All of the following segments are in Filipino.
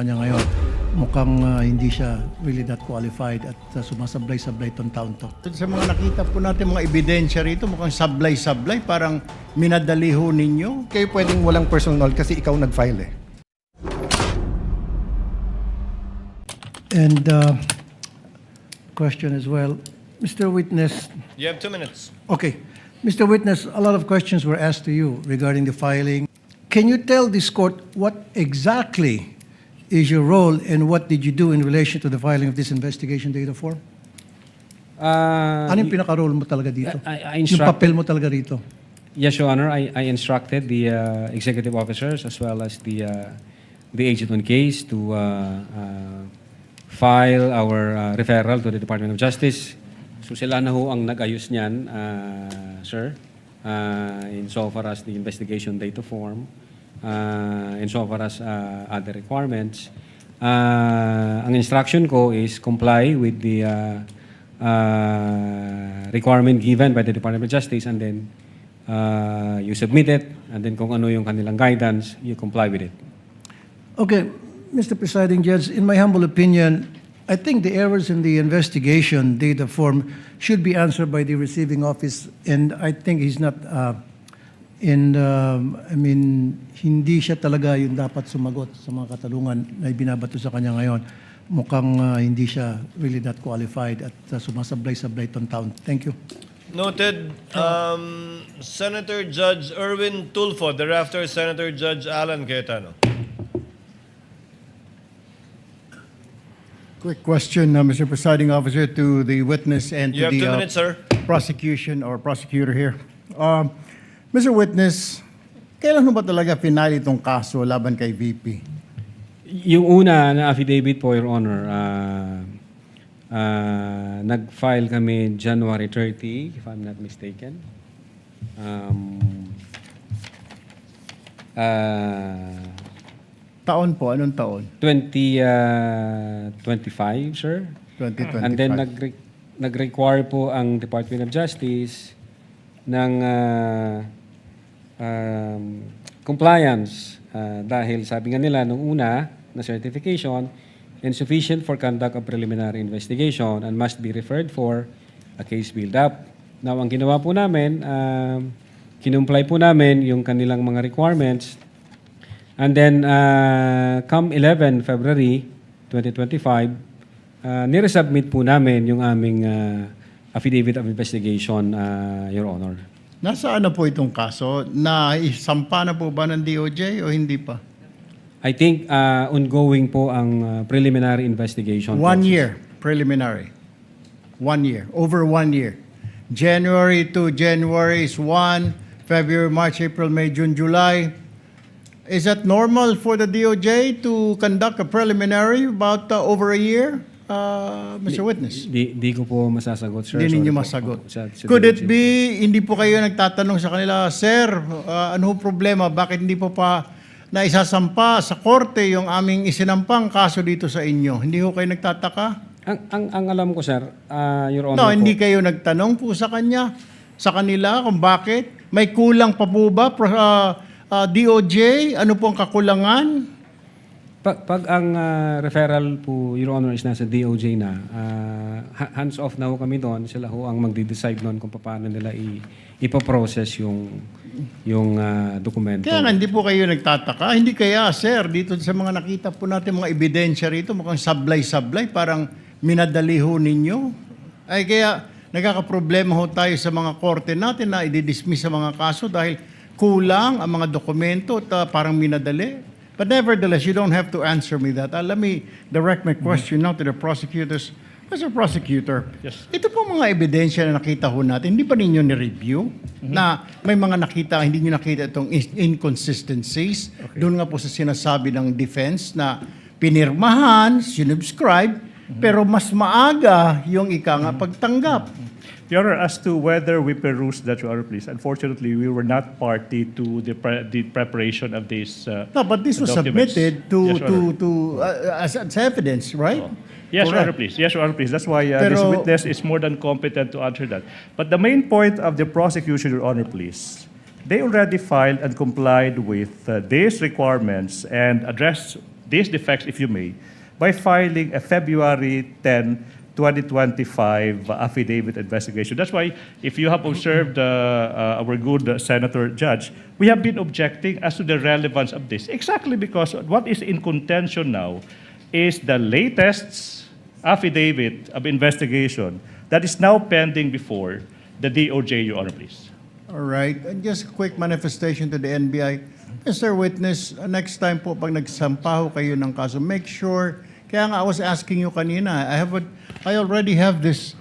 Kanya ngayon, mukhang hindi siya really that qualified at sumasablay-sablay itong taon to. Sa mga nakita po natin mga ebidensya rito, mukhang sablay-sablay, parang minadali ho ninyo. Kayo pwedeng walang personal kasi ikaw nag-file eh. And question as well, Mr. Witness. You have 2 minutes. Okay, Mr. Witness, a lot of questions were asked to you regarding the filing. Can you tell this court what exactly is your role and what did you do in relation to the filing of this investigation data form? Ano yung pinaka-role mo talaga dito? I Yung papel mo talaga rito? Yes, Your Honor. I instructed the executive officers as well as the agent on case to file our referral to the Department of Justice. So sila na ho ang nag-ayos niyan, sir, insofar as the investigation data form, insofar as other requirements. Ang instruction ko is comply with the requirement given by the Department of Justice, and then you submit it, and then kung ano yung kanilang guidance, you comply with it. Okay, Mr. Presiding Judge, in my humble opinion, I think the errors in the investigation data form should be answered by the receiving office, and I think he's not, hindi siya talaga yung dapat sumagot sa mga katanungan na ibinabato sa kanya ngayon. Mukhang hindi siya really that qualified at sumasablay-sablay itong taon. Thank you. Noted. Senator Judge Erwin Tulfo, thereafter Senator Judge Alan Cayetano. Quick question, Mr. Presiding Officer, to the witness and You to have the 2 minutes, sir. prosecution or prosecutor here. Mr. Witness, kailan mo ba talaga finale itong kaso laban kay VP? Yung una na affidavit po, Your Honor, nag-file kami January 30, if I'm not mistaken. Taon po, anong taon? 2025, sir. 2025. And then nag-require po ang Department of Justice ng compliance dahil sabi nga nila nung una na certification insufficient for conduct of preliminary investigation and must be referred for a case build-up. Now, ang ginawa po namin, kinumply po namin yung kanilang mga requirements. And then, come 11 February 2025, niresubmit po namin yung aming affidavit of investigation, Your Honor. Nasaan na po itong kaso? Naisampa na po ba ng DOJ o hindi pa? I think ongoing po ang preliminary investigation. 1 year, preliminary. 1 year, over 1 year. January to January is 1, February, March, April, May, June, July. Is that normal for the DOJ to conduct a preliminary about over a year, Mr. Witness? Di ko po masasagot, sir. Hindi ninyo Sorry po. masagot. Sa Could it DOJ. be, hindi po kayo nagtatanong sa kanila, Sir, ano problema? Bakit hindi po pa naisasampa sa korte yung aming isinampang kaso dito sa inyo? Hindi ho kayo nagtataka? Ang alam ko, sir, Your No, Honor hindi po, kayo nagtanong po sa kanila kung bakit? May kulang pa po ba? DOJ, ano po ang kakulangan? Pag ang referral po, Your Honor, is nasa DOJ na, hands off na ho kami doon. Sila ho ang magde-decide noon kung paano nila ipaprocess yung dokumento. Kaya nga, hindi po kayo nagtataka. Hindi kaya, sir, dito sa mga nakita po natin, mga ebidensya rito, mukhang sablay-sablay, parang minadali ho ninyo. Ay kaya, nagkakaproblema ho tayo sa mga korte natin na i-dismiss sa mga kaso dahil kulang ang mga dokumento at parang minadali. But nevertheless, you don't have to answer me that. Let me direct my question now to the prosecutors. Mr. Prosecutor, Yes. ito po mga ebidensya na nakita ho natin, hindi pa ninyo ni-review na may mga nakita, hindi nyo nakita itong inconsistencies. Doon nga po sa sinasabi ng defense na pinirmahan, sinubscribe, pero mas maaga yung pagtanggap. Your Honor, as to whether we perused that, Your Honor, please, unfortunately, we were not party to the preparation of this No, but this was documents. submitted Yes, Your Honor. as evidence, right? Yes, Your Honor, Correct. please. Yes, Your Honor, please. That's why this Pero- witness is more than competent to answer that. But the main point of the prosecution, Your Honor, please, they already filed and complied with these requirements and addressed these defects, if you may, by filing a February 10, 2025 affidavit investigation. That's why, if you have observed our good Senator Judge, we have been objecting as to the relevance of this. Exactly because what is in contention now is the latest affidavit of investigation that is now pending before the DOJ, Your Honor, please. All right. And just a quick manifestation to the NBI. Mr. Witness, next time po pag nagsampa ho kayo ng kaso, make sure, kaya nga I was asking you kanina, I already have this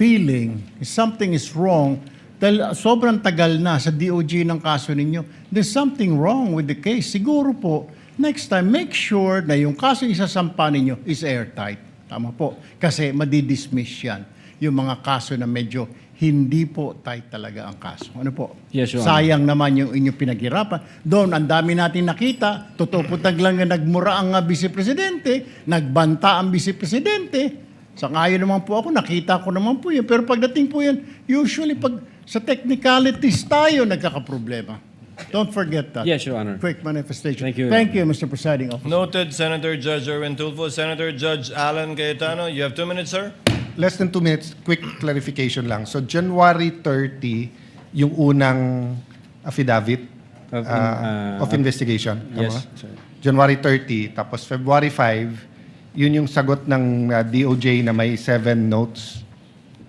feeling something is wrong dahil sobrang tagal na sa DOJ ng kaso ninyo. There's something wrong with the case. Siguro po, next time, make sure na yung kaso isasampa ninyo is airtight. Tama po. Kasi madidismiss yan. Yung mga kaso na medyo hindi po tight talaga ang kaso. Ano po? Yes, Your Honor. Sayang naman yung inyong pinaghirapan. Doon, ang dami natin nakita. Totoo po lang na nagmura ang vice-presidente, nagbanta ang vice-presidente. Sa ngayon naman po ako, nakita ko naman po yun. Pero pagdating po yan, usually pag sa technicalities tayo nagkakaproblema. Don't forget that. Yes, Your Honor. Quick manifestation. Thank you. Thank you, Mr. Presiding Officer. Noted, Senator Judge Erwin Tulfo. Senator Judge Alan Cayetano, you have 2 minutes, sir. Less than 2 minutes, quick clarification lang. So January 30, yung unang affidavit of investigation. Yes, Tama? sir. January 30, tapos February 5, yun yung sagot ng DOJ na may 7 notes.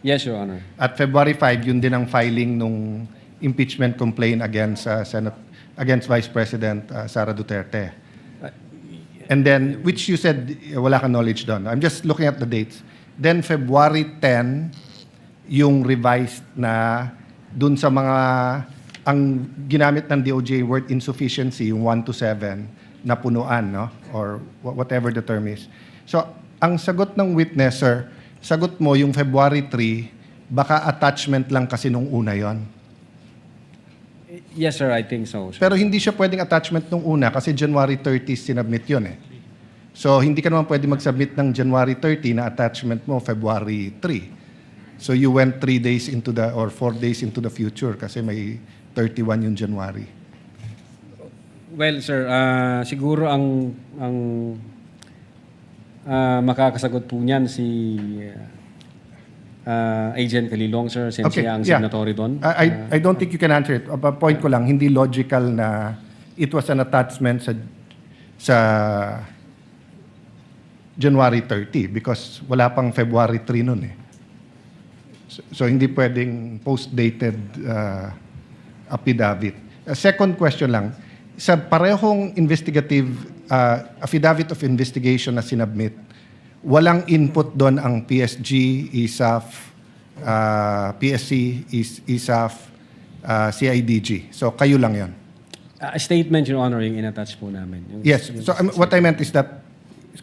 Yes, Your Honor. At February 5, yun din ang filing nung impeachment complaint against against Vice President Sara Duterte. And then, which you said wala kang knowledge doon. I'm just looking at the dates. Then February 10, yung revised na dun sa mga, ang ginamit ng DOJ word insufficiency, yung 1 to 7, na punuan, no? Or whatever the term is. So, ang sagot ng witness, sir, sagot mo yung February 3, baka attachment lang kasi nung una yon. Yes, sir, I think so. Sir. Pero hindi siya pwedeng attachment nung una kasi January 30 sinubmit yun eh. So, hindi ka naman pwede mag-submit ng January 30 na attachment mo February 3. So, you went 3 days into the, or 4 days into the future kasi may 31 yung January. Well, sir, siguro ang makakasagot po niyan si Agent Calilong, sir, since siya ang signatory doon. I don't think you can answer it. Point ko lang, hindi logical na it was an attachment sa January 30 because wala pang February 3 nun eh. So hindi pwedeng post-dated affidavit. Second question lang, sa parehong investigative affidavit of investigation na sinubmit, walang input doon ang PSG, ISAF, PSC, ISAF, CIDG. So kayo lang yon. A statement, Your Honor, yung in-attach po namin. Yes. So what I meant is that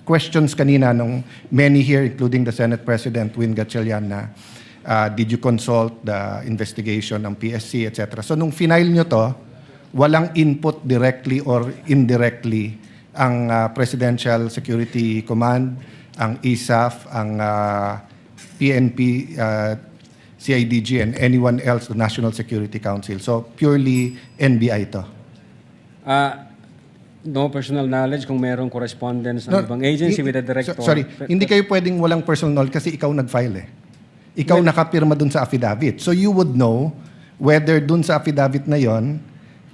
questions kanina nung many here, including the Senate President, Win Gatchalian, na did you consult the investigation ng PSC, etc. So nung final nyo to, walang input directly or indirectly ang Presidential Security Command, ang ISAF, ang PNP, CIDG, and anyone else, the National Security Council. So purely NBI to. No personal knowledge kung merong correspondence ng ibang agency with the director. Sorry, hindi kayo pwedeng walang personal knowledge kasi ikaw nag-file eh. Ikaw nakapirma dun sa affidavit. So you would know whether dun sa affidavit na yon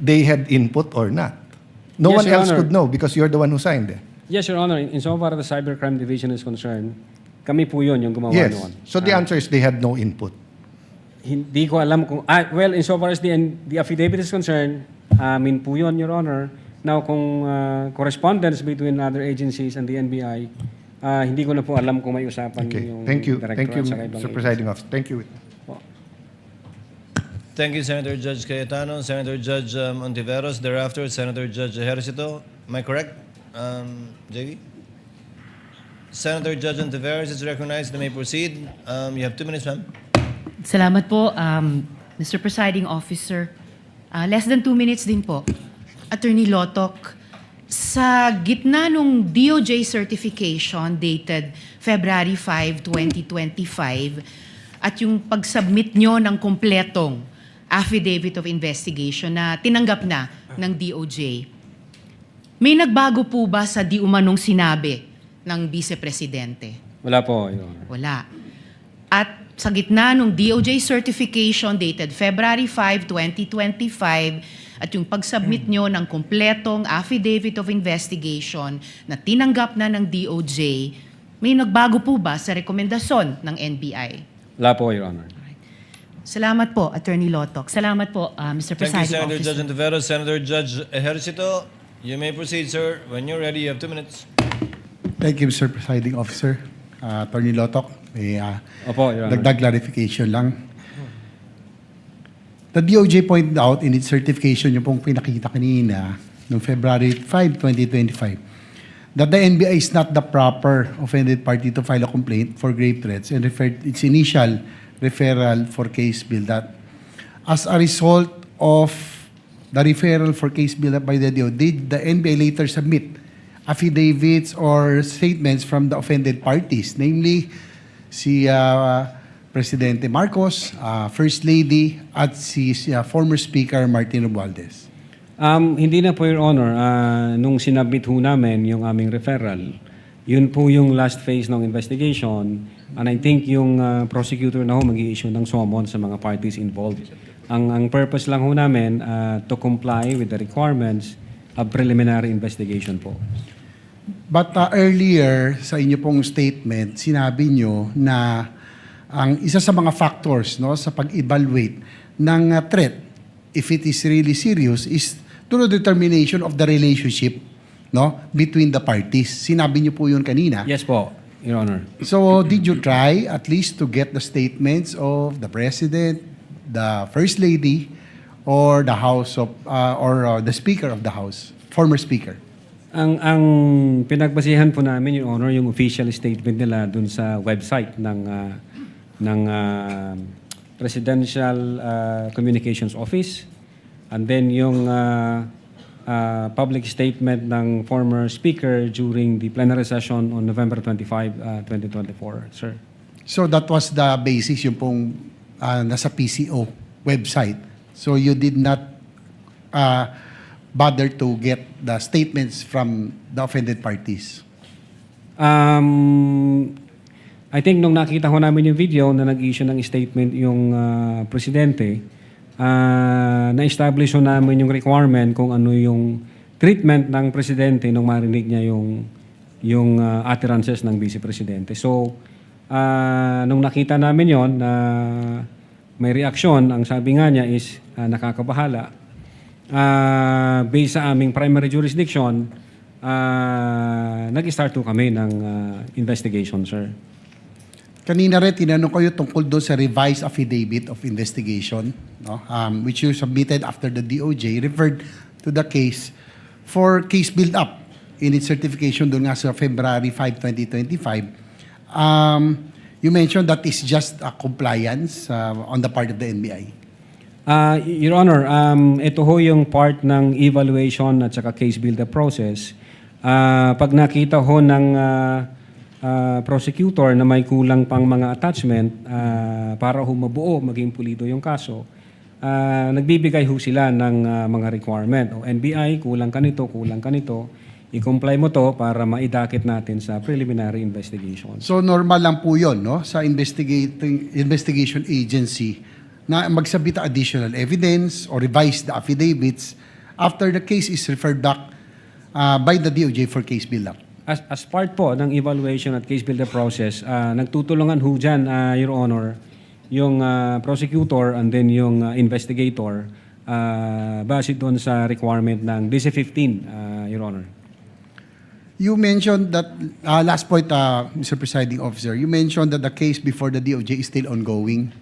they had input or not. No Yes, one Your else Honor. could know because you're the one who signed it. Yes, Your Honor. Insofar the Cybercrime Division is concerned, kami po yun yung gumawa Yes. noon. So the answer is they had no input. Hindi ko alam kung... well, insofar as the affidavit is concerned, amin po yun, Your Honor. Now, kung correspondence between other agencies and the NBI, hindi ko na po alam kung may usapan Okay. yung Thank you. director Thank you, at saka ibang Mr. agency. Presiding Officer. Thank you. Thank you, Senator Judge Cayetano. Senator Judge Ontiveros. Thereafter, Senator Judge Ejercito. Am I correct, JV? Senator Judge Ontiveros is recognized. You may proceed. You have 2 minutes, ma'am. Salamat po, Mr. Presiding Officer. Less than 2 minutes din po. Attorney Lotok, sa gitna nung DOJ certification dated February 5, 2025 at yung pag-submit nyo ng kompletong affidavit of investigation na tinanggap na ng DOJ, May nagbago po ba sa di umanong sinabi ng Vice Presidente? Wala po, Your Honor. Wala. At sa gitna ng DOJ certification dated February 5, 2025 at yung pag-submit nyo ng kumpletong affidavit of investigation na tinanggap na ng DOJ, may nagbago po ba sa rekomendasyon ng NBI? Wala po, Your Honor. Salamat po, Attorney Lotoc. Salamat po, Mr. Thank you, Presiding Senator Officer. Judge Ontiveros. Senator Judge Ejercito, you may proceed, sir. When you're ready, you have 2 minutes. Thank you, Mr. Presiding Officer. Attorney Lotoc, may Opo, Your Honor. dagdag clarification lang. The DOJ pointed out in its certification, yung pong pinakita kanina, noong February 5, 2025, that the NBI is not the proper offended party to file a complaint for grave threats and referred its initial referral for case build-up. As a result of the referral for case build-up by the DOJ, did the NBI later submit affidavits or statements from the offended parties, namely si Presidente Marcos, First Lady, at si former Speaker Martin Romualdez? Hindi na po, Your Honor. Nung sinabit ho namin yung aming referral, yun po yung last phase ng investigation. And I think yung prosecutor na ho mag-i-issue ng summons sa mga parties involved. Ang purpose lang ho namin to comply with the requirements of preliminary investigation po. But earlier sa inyo pong statement, sinabi nyo na ang isa sa mga factors no sa pag-evaluate ng threat, if it is really serious, is through determination of the relationship no between the parties. Sinabi nyo po yun kanina. Yes po, Your Honor. So did you try at least to get the statements of the President, the First Lady, or the House of the Speaker of the House, former Speaker? Ang pinagbasihan po namin, Your Honor, yung official statement nila dun sa website ng Presidential Communications Office, and then yung public statement ng former Speaker during the plenary session on November 25, 2024, sir. So that was the basis yung pong nasa PCO website. So you did not bother to get the statements from the offended parties? I think nung nakita ko namin yung video na nag-issue ng statement yung presidente, na-establish ho namin yung requirement kung ano yung treatment ng presidente nung marinig niya yung utterances ng vice presidente. So, nung nakita namin yon na may reaksyon, ang sabi nga niya is nakakabahala. Based sa aming primary jurisdiction, nag-start po kami ng investigation, sir. Kanina rin, tinanong ko yung tungkol doon sa revised affidavit of investigation, no? Which you submitted after the DOJ referred to the case for case build-up in its certification doon nga sa February 5, 2025. You mentioned that is just a compliance on the part of the NBI. Your Honor, ito ho yung part ng evaluation at saka case build-up process. Pag nakita ho ng prosecutor na may kulang pang mga attachment para ho mabuo, maging pulido yung kaso, nagbibigay ho sila ng mga requirement. O NBI, kulang ka nito, i-comply mo to para maidakit natin sa preliminary investigation. So normal lang po yun, no? Sa investigation agency na magsabit additional evidence or revise the affidavits after the case is referred back by the DOJ for case build-up. As part po ng evaluation at case build-up process, nagtutulungan ho dyan, Your Honor, yung prosecutor and then yung investigator base doon sa requirement ng DC-15, Your Honor. You mentioned that, last point, Mr. Presiding Officer, you mentioned that the case before the DOJ is still ongoing.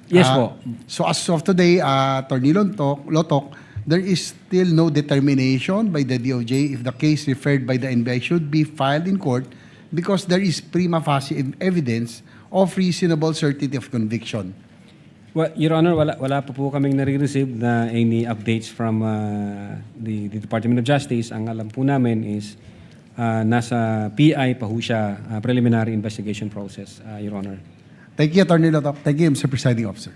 Yes po. So as of today, Attorney Lotoc, there is still no determination by the DOJ if the case referred by the NBI should be filed in court because there is prima facie evidence of reasonable certainty of conviction. Well, Your Honor, wala po kaming nare-receive na any updates from the Department of Justice. Ang alam po namin is nasa PI pa ho siya, preliminary investigation process, Your Honor. Thank you, Attorney Lotoc. Thank you, Mr. Presiding Officer.